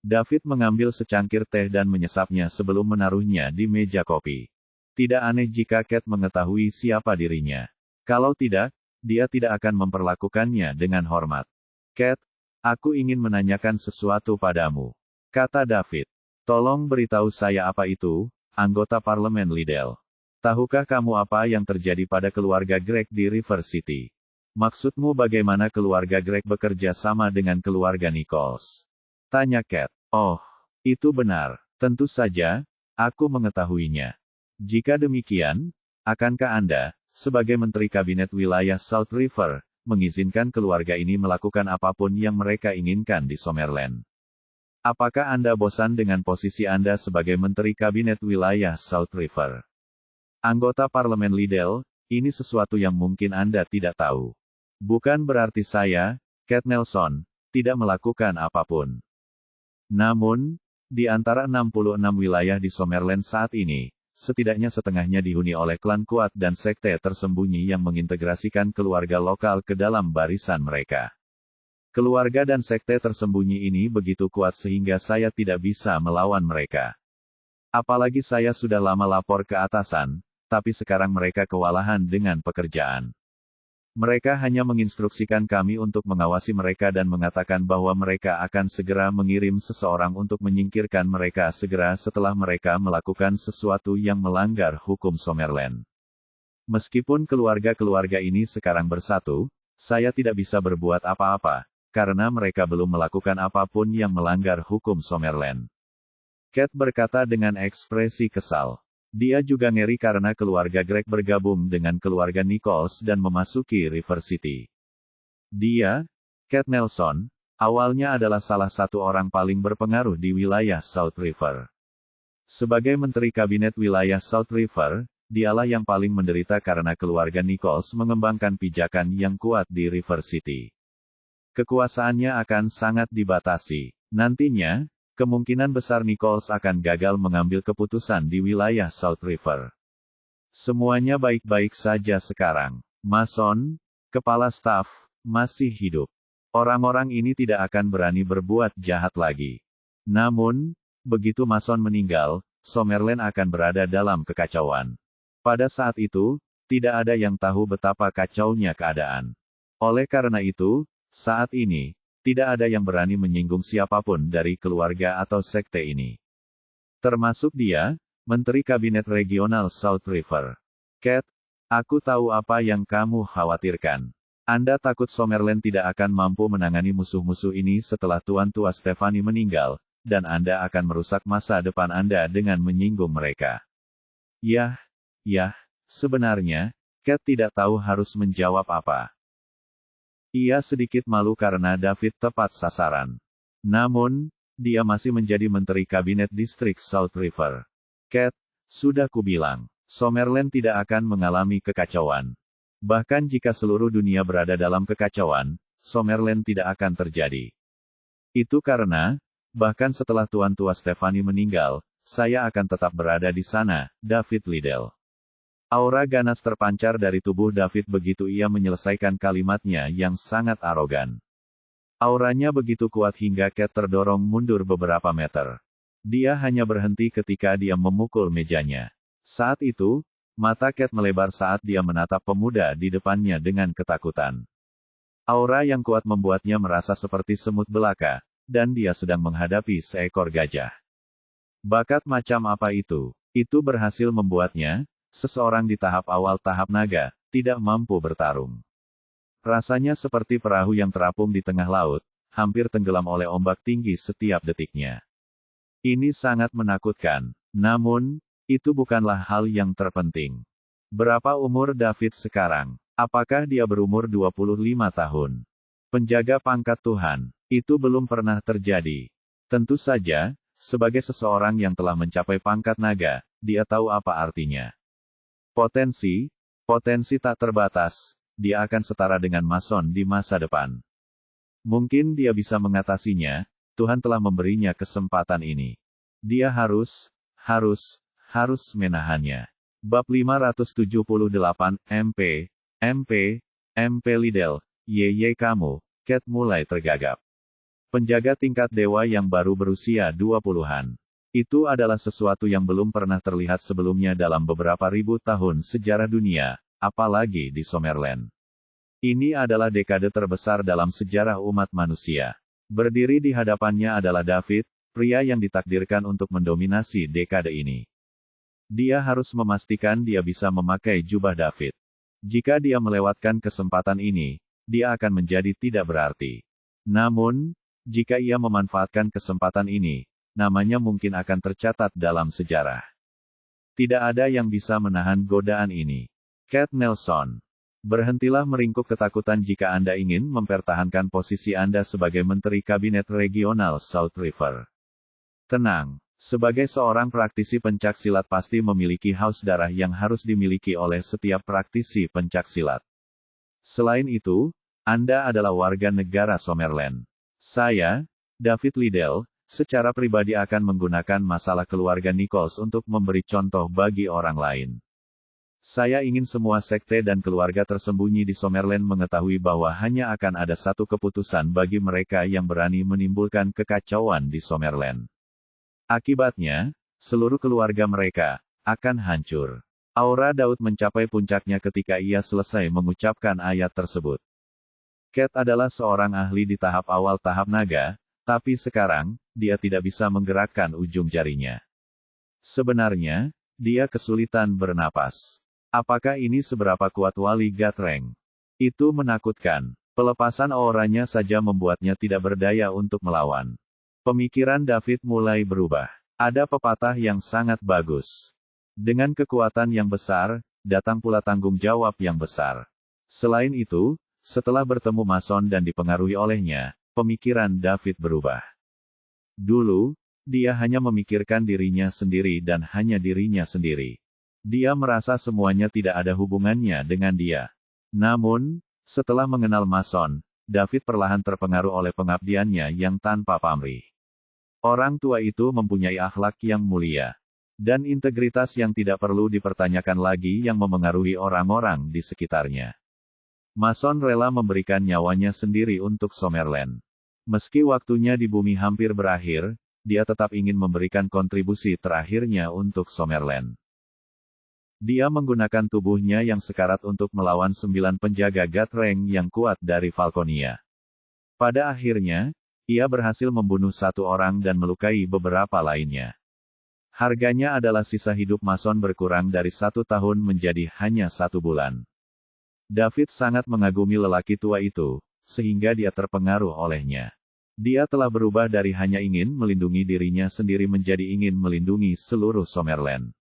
S1: David mengambil secangkir teh dan menyesapnya sebelum menaruhnya di meja kopi. Tidak aneh jika Cat mengetahui siapa dirinya. Kalau tidak, dia tidak akan memperlakukannya dengan hormat. Cat, aku ingin menanyakan sesuatu padamu, kata David. Tolong beritahu saya apa itu, anggota Parlemen Liddell. Tahukah kamu apa yang terjadi pada keluarga Greg di River City? Maksudmu bagaimana keluarga Greg bekerja sama dengan keluarga Nichols? Tanya Cat. Oh, itu benar. Tentu saja, aku mengetahuinya. Jika demikian, akankah Anda, sebagai Menteri Kabinet Wilayah South River, mengizinkan keluarga ini melakukan apapun yang mereka inginkan di Summerland? Apakah Anda bosan dengan posisi Anda sebagai Menteri Kabinet Wilayah South River? Anggota Parlemen Liddell, ini sesuatu yang mungkin Anda tidak tahu. Bukan berarti saya, Cat Nelson, tidak melakukan apapun. Namun, di antara 66 wilayah di Summerland saat ini, setidaknya setengahnya dihuni oleh klan kuat dan sekte tersembunyi yang mengintegrasikan keluarga lokal ke dalam barisan mereka. Keluarga dan sekte tersembunyi ini begitu kuat sehingga saya tidak bisa melawan mereka. Apalagi saya sudah lama lapor ke atasan, tapi sekarang mereka kewalahan dengan pekerjaan. Mereka hanya menginstruksikan kami untuk mengawasi mereka dan mengatakan bahwa mereka akan segera mengirim seseorang untuk menyingkirkan mereka segera setelah mereka melakukan sesuatu yang melanggar hukum Summerland. Meskipun keluarga-keluarga ini sekarang bersatu, saya tidak bisa berbuat apa-apa, karena mereka belum melakukan apapun yang melanggar hukum Summerland. Cat berkata dengan ekspresi kesal. Dia juga ngeri karena keluarga Greg bergabung dengan keluarga Nichols dan memasuki River City. Dia, Cat Nelson, awalnya adalah salah satu orang paling berpengaruh di wilayah South River. Sebagai Menteri Kabinet Wilayah South River, dialah yang paling menderita karena keluarga Nichols mengembangkan pijakan yang kuat di River City. Kekuasaannya akan sangat dibatasi. Nantinya, kemungkinan besar Nichols akan gagal mengambil keputusan di wilayah South River. Semuanya baik-baik saja sekarang. Mason, kepala staf, masih hidup. Orang-orang ini tidak akan berani berbuat jahat lagi. Namun, begitu Mason meninggal, Summerland akan berada dalam kekacauan. Pada saat itu, tidak ada yang tahu betapa kacaunya keadaan. Oleh karena itu, saat ini, tidak ada yang berani menyinggung siapapun dari keluarga atau sekte ini. Termasuk dia, Menteri Kabinet Regional South River. Cat, aku tahu apa yang kamu khawatirkan. Anda takut Summerland tidak akan mampu menangani musuh-musuh ini setelah Tuan Tua Stephanie meninggal, dan Anda akan merusak masa depan Anda dengan menyinggung mereka. Yah, sebenarnya, Cat tidak tahu harus menjawab apa. Ia sedikit malu karena David tepat sasaran. Namun, dia masih menjadi menteri kabinet distrik South River. Cat, sudah kubilang, Summerland tidak akan mengalami kekacauan. Bahkan jika seluruh dunia berada dalam kekacauan, Summerland tidak akan terjadi. Itu karena, bahkan setelah Tuan Tua Stephanie meninggal, saya akan tetap berada di sana, David Liddell. Aura ganas terpancar dari tubuh David begitu ia menyelesaikan kalimatnya yang sangat arogan. Auranya begitu kuat hingga Cat terdorong mundur beberapa meter. Dia hanya berhenti ketika dia memukul mejanya. Saat itu, mata Cat melebar saat dia menatap pemuda di depannya dengan ketakutan. Aura yang kuat membuatnya merasa seperti semut belaka, dan dia sedang menghadapi seekor gajah. Bakat macam apa itu? Itu berhasil membuatnya, seseorang di tahap awal tahap naga, tidak mampu bertarung. Rasanya seperti perahu yang terapung di tengah laut, hampir tenggelam oleh ombak tinggi setiap detiknya. Ini sangat menakutkan. Namun, itu bukanlah hal yang terpenting. Berapa umur David sekarang? Apakah dia berumur 25 tahun? Penjaga pangkat Tuhan. Itu belum pernah terjadi. Tentu saja, sebagai seseorang yang telah mencapai pangkat naga, dia tahu apa artinya. Potensi tak terbatas, dia akan setara dengan Mason di masa depan. Mungkin dia bisa mengatasinya, Tuhan telah memberinya kesempatan ini. Dia harus menahannya. Bab 578, MP Liddell, kamu, Cat mulai tergagap. Penjaga tingkat dewa yang baru berusia 20-an. Itu adalah sesuatu yang belum pernah terlihat sebelumnya dalam beberapa ribu tahun sejarah dunia, apalagi di Summerland. Ini adalah dekade terbesar dalam sejarah umat manusia. Berdiri di hadapannya adalah David, pria yang ditakdirkan untuk mendominasi dekade ini. Dia harus memastikan dia bisa memakai jubah David. Jika dia melewatkan kesempatan ini, dia akan menjadi tidak berarti. Namun, jika ia memanfaatkan kesempatan ini, namanya mungkin akan tercatat dalam sejarah. Tidak ada yang bisa menahan godaan ini. Cat Nelson. Berhentilah meringkuk ketakutan jika Anda ingin mempertahankan posisi Anda sebagai Menteri Kabinet Regional South River. Tenang, sebagai seorang praktisi pencaksilat pasti memiliki haus darah yang harus dimiliki oleh setiap praktisi pencaksilat. Selain itu, Anda adalah warga negara Summerland. Saya, David Liddell, secara pribadi akan menggunakan masalah keluarga Nichols untuk memberi contoh bagi orang lain. Saya ingin semua sekte dan keluarga tersembunyi di Summerland mengetahui bahwa hanya akan ada satu keputusan bagi mereka yang berani menimbulkan kekacauan di Summerland. Akibatnya, seluruh keluarga mereka akan hancur. Aura Daud mencapai puncaknya ketika ia selesai mengucapkan ayat tersebut. Cat adalah seorang ahli di tahap awal tahap naga, tapi sekarang, dia tidak bisa menggerakkan ujung jarinya. Sebenarnya, dia kesulitan bernapas. Apakah ini seberapa kuat Wali Gatreng? Itu menakutkan. Pelepasan auranya saja membuatnya tidak berdaya untuk melawan. Pemikiran David mulai berubah. Ada pepatah yang sangat bagus. Dengan kekuatan yang besar, datang pula tanggung jawab yang besar. Selain itu, setelah bertemu Mason dan dipengaruhi olehnya, pemikiran David berubah. Dulu, dia hanya memikirkan dirinya sendiri dan hanya dirinya sendiri. Dia merasa semuanya tidak ada hubungannya dengan dia. Namun, setelah mengenal Mason, David perlahan terpengaruh oleh pengabdiannya yang tanpa pamrih. Orang tua itu mempunyai akhlak yang mulia. Dan integritas yang tidak perlu dipertanyakan lagi yang memengaruhi orang-orang di sekitarnya. Mason rela memberikan nyawanya sendiri untuk Summerland. Meski waktunya di bumi hampir berakhir, dia tetap ingin memberikan kontribusi terakhirnya untuk Summerland. Dia menggunakan tubuhnya yang sekarat untuk melawan 9 penjaga Gatreng yang kuat dari Falconia. Pada akhirnya, ia berhasil membunuh 1 orang dan melukai beberapa lainnya. Harganya adalah sisa hidup Mason berkurang dari 1 tahun menjadi hanya 1 bulan. David sangat mengagumi lelaki tua itu, sehingga dia terpengaruh olehnya. Dia telah berubah dari hanya ingin melindungi dirinya sendiri menjadi ingin melindungi seluruh Summerland.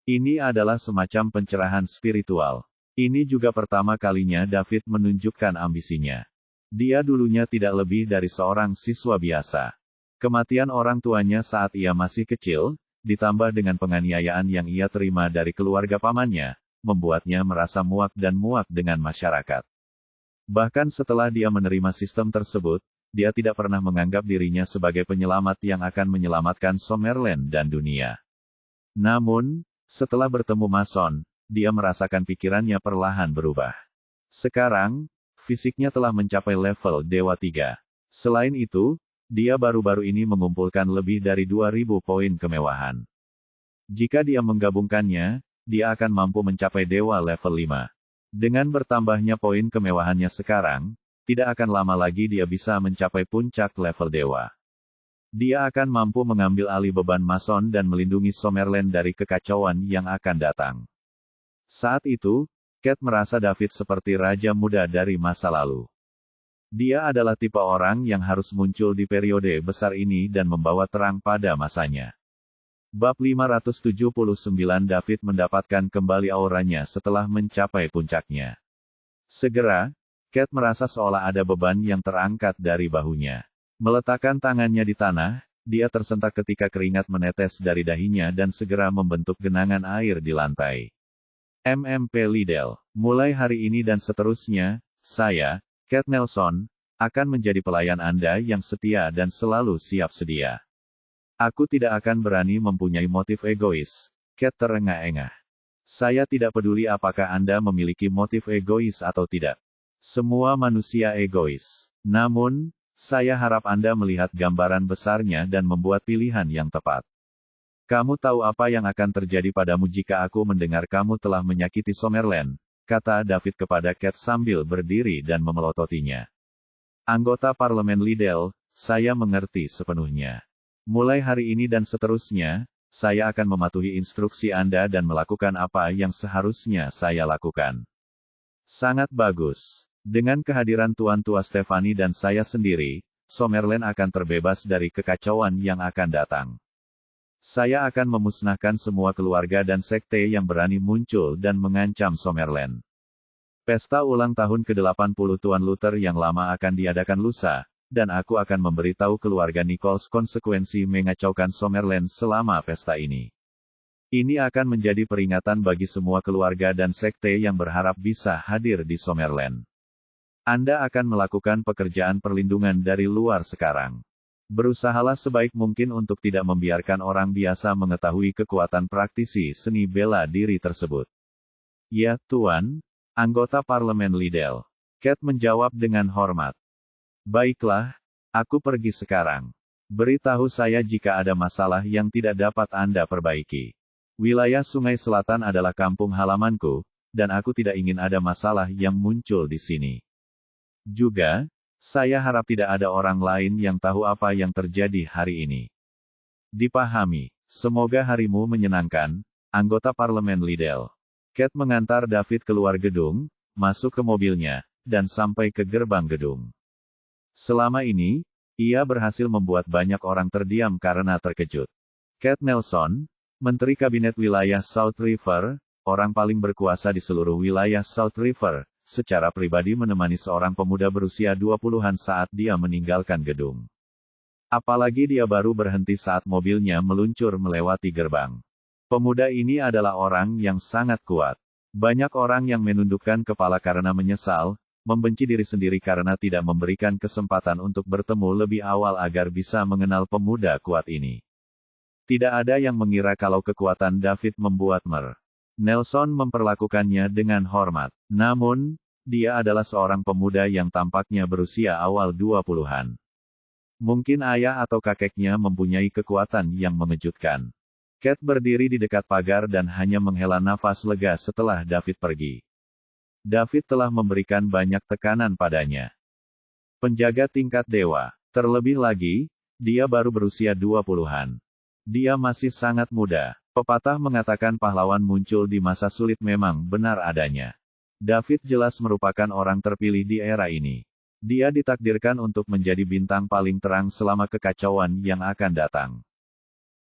S1: Ini adalah semacam pencerahan spiritual. Ini juga pertama kalinya David menunjukkan ambisinya. Dia dulunya tidak lebih dari seorang siswa biasa. Kematian orang tuanya saat ia masih kecil, ditambah dengan penganiayaan yang ia terima dari keluarga pamannya, membuatnya merasa muak dan muak dengan masyarakat. Bahkan setelah dia menerima sistem tersebut, dia tidak pernah menganggap dirinya sebagai penyelamat yang akan menyelamatkan Summerland dan dunia. Namun, setelah bertemu Mason, dia merasakan pikirannya perlahan berubah. Sekarang, fisiknya telah mencapai level Dewa 3. Selain itu, dia baru-baru ini mengumpulkan lebih dari 2.000 poin kemewahan. Jika dia menggabungkannya, dia akan mampu mencapai Dewa level 5. Dengan bertambahnya poin kemewahannya sekarang, tidak akan lama lagi dia bisa mencapai puncak level Dewa. Dia akan mampu mengambil alih beban Mason dan melindungi Summerland dari kekacauan yang akan datang. Saat itu, Cat merasa David seperti raja muda dari masa lalu. Dia adalah tipe orang yang harus muncul di periode besar ini dan membawa terang pada masanya. Bab 579 David mendapatkan kembali auranya setelah mencapai puncaknya. Segera, Cat merasa seolah ada beban yang terangkat dari bahunya. Meletakkan tangannya di tanah, dia tersentak ketika keringat menetes dari dahinya dan segera membentuk genangan air di lantai. MMP Liddell, mulai hari ini dan seterusnya, saya, Cat Nelson, akan menjadi pelayan Anda yang setia dan selalu siap sedia. Aku tidak akan berani mempunyai motif egois, Cat terengah-engah. Saya tidak peduli apakah Anda memiliki motif egois atau tidak. Semua manusia egois. Namun, saya harap Anda melihat gambaran besarnya dan membuat pilihan yang tepat. Kamu tahu apa yang akan terjadi padamu jika aku mendengar kamu telah menyakiti Summerland, kata David kepada Cat sambil berdiri dan memelototinya. Anggota Parlemen Liddell, saya mengerti sepenuhnya. Mulai hari ini dan seterusnya, saya akan mematuhi instruksi Anda dan melakukan apa yang seharusnya saya lakukan. Sangat bagus. Dengan kehadiran Tuan Tua Stefani dan saya sendiri, Summerland akan terbebas dari kekacauan yang akan datang. Saya akan memusnahkan semua keluarga dan sekte yang berani muncul dan mengancam Summerland. Pesta ulang tahun ke-80 Tuan Luther yang lama akan diadakan lusa, dan aku akan memberitahu keluarga Nichols konsekuensi mengacaukan Summerland selama pesta ini. Ini akan menjadi peringatan bagi semua keluarga dan sekte yang berharap bisa hadir di Summerland. Anda akan melakukan pekerjaan perlindungan dari luar sekarang. Berusahalah sebaik mungkin untuk tidak membiarkan orang biasa mengetahui kekuatan praktisi seni bela diri tersebut. Ya, Tuan, anggota Parlemen Liddell. Cat menjawab dengan hormat. Baiklah, aku pergi sekarang. Beritahu saya jika ada masalah yang tidak dapat Anda perbaiki. Wilayah Sungai Selatan adalah kampung halamanku, dan aku tidak ingin ada masalah yang muncul di sini. Juga, saya harap tidak ada orang lain yang tahu apa yang terjadi hari ini. Dipahami. Semoga harimu menyenangkan, anggota Parlemen Liddell. Cat mengantar David keluar gedung, masuk ke mobilnya, dan sampai ke gerbang gedung. Selama ini, ia berhasil membuat banyak orang terdiam karena terkejut. Cat Nelson, Menteri Kabinet Wilayah South River, orang paling berkuasa di seluruh wilayah South River, secara pribadi menemani seorang pemuda berusia 20-an saat dia meninggalkan gedung. Apalagi dia baru berhenti saat mobilnya meluncur melewati gerbang. Pemuda ini adalah orang yang sangat kuat. Banyak orang yang menundukkan kepala karena menyesal, membenci diri sendiri karena tidak memberikan kesempatan untuk bertemu lebih awal agar bisa mengenal pemuda kuat ini. Tidak ada yang mengira kalau kekuatan David membuat Nelson memperlakukannya dengan hormat. Namun, dia adalah seorang pemuda yang tampaknya berusia awal 20-an. Mungkin ayah atau kakeknya mempunyai kekuatan yang mengejutkan. Cat berdiri di dekat pagar dan hanya menghela nafas lega setelah David pergi. David telah memberikan banyak tekanan padanya. Penjaga tingkat dewa. Terlebih lagi, dia baru berusia 20-an. Dia masih sangat muda. Pepatah mengatakan pahlawan muncul di masa sulit memang benar adanya. David jelas merupakan orang terpilih di era ini. Dia ditakdirkan untuk menjadi bintang paling terang selama kekacauan yang akan datang.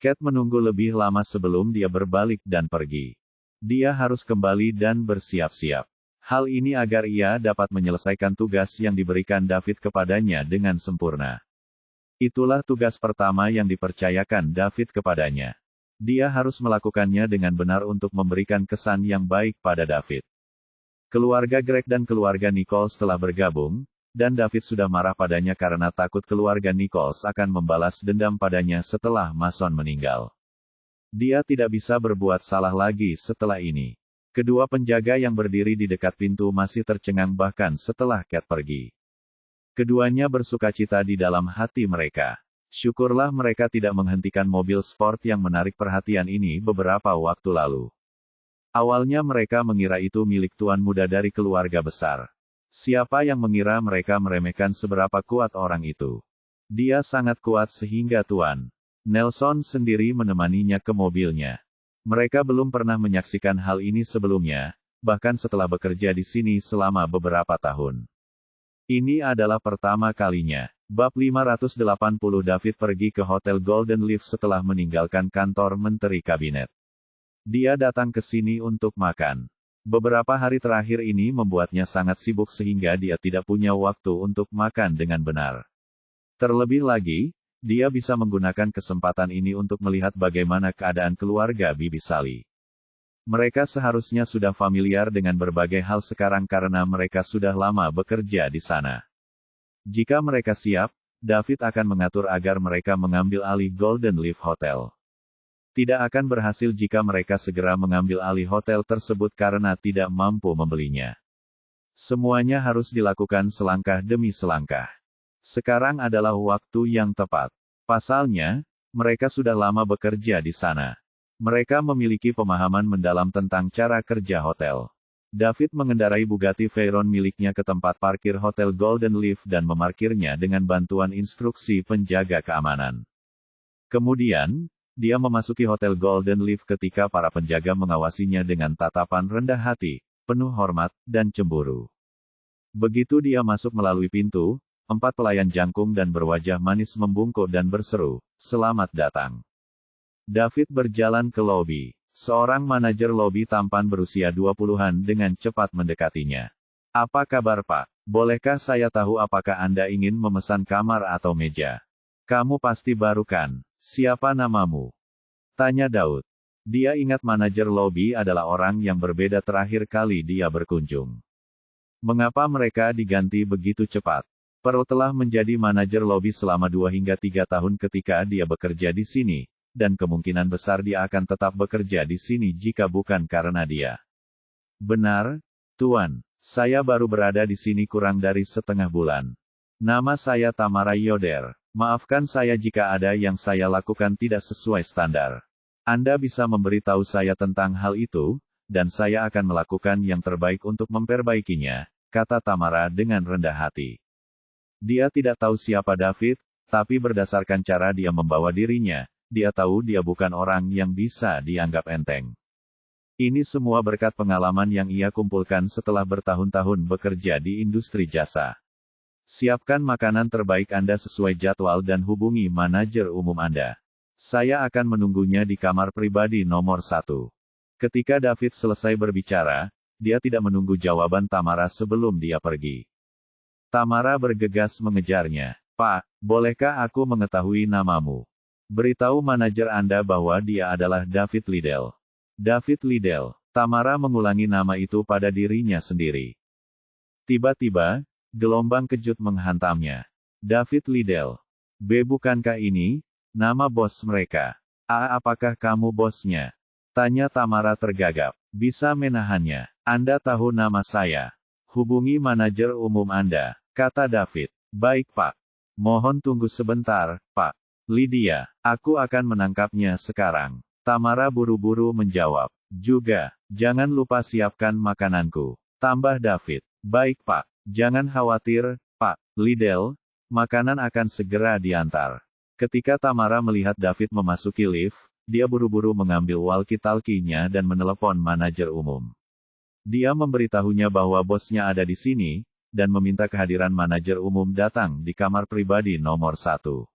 S1: Cat menunggu lebih lama sebelum dia berbalik dan pergi. Dia harus kembali dan bersiap-siap. Hal ini agar ia dapat menyelesaikan tugas yang diberikan David kepadanya dengan sempurna. Itulah tugas pertama yang dipercayakan David kepadanya. Dia harus melakukannya dengan benar untuk memberikan kesan yang baik pada David. Keluarga Greg dan keluarga Nichols telah bergabung, dan David sudah marah padanya karena takut keluarga Nichols akan membalas dendam padanya setelah Mason meninggal. Dia tidak bisa berbuat salah lagi setelah ini. Kedua penjaga yang berdiri di dekat pintu masih tercengang bahkan setelah Cat pergi. Keduanya bersukacita di dalam hati mereka. Syukurlah mereka tidak menghentikan mobil sport yang menarik perhatian ini beberapa waktu lalu. Awalnya mereka mengira itu milik tuan muda dari keluarga besar. Siapa yang mengira mereka meremehkan seberapa kuat orang itu? Dia sangat kuat sehingga Tuan Nelson sendiri menemaninya ke mobilnya. Mereka belum pernah menyaksikan hal ini sebelumnya, bahkan setelah bekerja di sini selama beberapa tahun. Ini adalah pertama kalinya. Bab 580 David pergi ke Hotel Golden Leaf setelah meninggalkan kantor Menteri Kabinet. Dia datang ke sini untuk makan. Beberapa hari terakhir ini membuatnya sangat sibuk sehingga dia tidak punya waktu untuk makan dengan benar. Terlebih lagi, dia bisa menggunakan kesempatan ini untuk melihat bagaimana keadaan keluarga Bibi Sally. Mereka seharusnya sudah familiar dengan berbagai hal sekarang karena mereka sudah lama bekerja di sana. Jika mereka siap, David akan mengatur agar mereka mengambil alih Golden Leaf Hotel. Tidak akan berhasil jika mereka segera mengambil alih hotel tersebut karena tidak mampu membelinya. Semuanya harus dilakukan selangkah demi selangkah. Sekarang adalah waktu yang tepat. Pasalnya, mereka sudah lama bekerja di sana. Mereka memiliki pemahaman mendalam tentang cara kerja hotel. David mengendarai Bugatti Veyron miliknya ke tempat parkir Hotel Golden Leaf dan memarkirnya dengan bantuan instruksi penjaga keamanan. Kemudian, dia memasuki Hotel Golden Leaf ketika para penjaga mengawasinya dengan tatapan rendah hati, penuh hormat, dan cemburu. Begitu dia masuk melalui pintu, 4 pelayan jangkung dan berwajah manis membungkuk dan berseru, "Selamat datang." David berjalan ke lobi. Seorang manajer lobi tampan berusia 20-an dengan cepat mendekatinya. "Apa kabar Pak? Bolehkah saya tahu apakah Anda ingin memesan kamar atau meja? Kamu pasti baru kan? Siapa namamu?" tanya Daud. Dia ingat manajer lobi adalah orang yang berbeda terakhir kali dia berkunjung. Mengapa mereka diganti begitu cepat? Pearl telah menjadi manajer lobi selama 2 hingga 3 tahun ketika dia bekerja di sini, dan kemungkinan besar dia akan tetap bekerja di sini jika bukan karena dia. "Benar, Tuan. Saya baru berada di sini kurang dari setengah bulan. Nama saya Tamara Yoder. Maafkan saya jika ada yang saya lakukan tidak sesuai standar. Anda bisa memberitahu saya tentang hal itu, dan saya akan melakukan yang terbaik untuk memperbaikinya," kata Tamara dengan rendah hati. Dia tidak tahu siapa David, tapi berdasarkan cara dia membawa dirinya, dia tahu dia bukan orang yang bisa dianggap enteng. Ini semua berkat pengalaman yang ia kumpulkan setelah bertahun-tahun bekerja di industri jasa. Siapkan makanan terbaik Anda sesuai jadwal dan hubungi manajer umum Anda. Saya akan menunggunya di kamar pribadi nomor 1. Ketika David selesai berbicara, dia tidak menunggu jawaban Tamara sebelum dia pergi. Tamara bergegas mengejarnya. "Pak, bolehkah aku mengetahui namamu? Beritahu manajer Anda bahwa dia adalah David Liddell." David Liddell. Tamara mengulangi nama itu pada dirinya sendiri. Tiba-tiba, gelombang kejut menghantamnya. David Liddell. "B, bukankah ini nama bos mereka?" Apakah kamu bosnya?" tanya Tamara tergagap. "Bisa menahannya. Anda tahu nama saya. Hubungi manajer umum Anda," kata David. "Baik Pak. Mohon tunggu sebentar, Pak. Lydia, aku akan menangkapnya sekarang." Tamara buru-buru menjawab. "Juga, jangan lupa siapkan makananku," tambah David. "Baik Pak. Jangan khawatir, Pak Liddell, makanan akan segera diantar." Ketika Tamara melihat David memasuki lift, dia buru-buru mengambil walkie-talkie-nya dan menelepon manajer umum. Dia memberitahunya bahwa bosnya ada di sini, dan meminta kehadiran manajer umum datang di kamar pribadi nomor 1.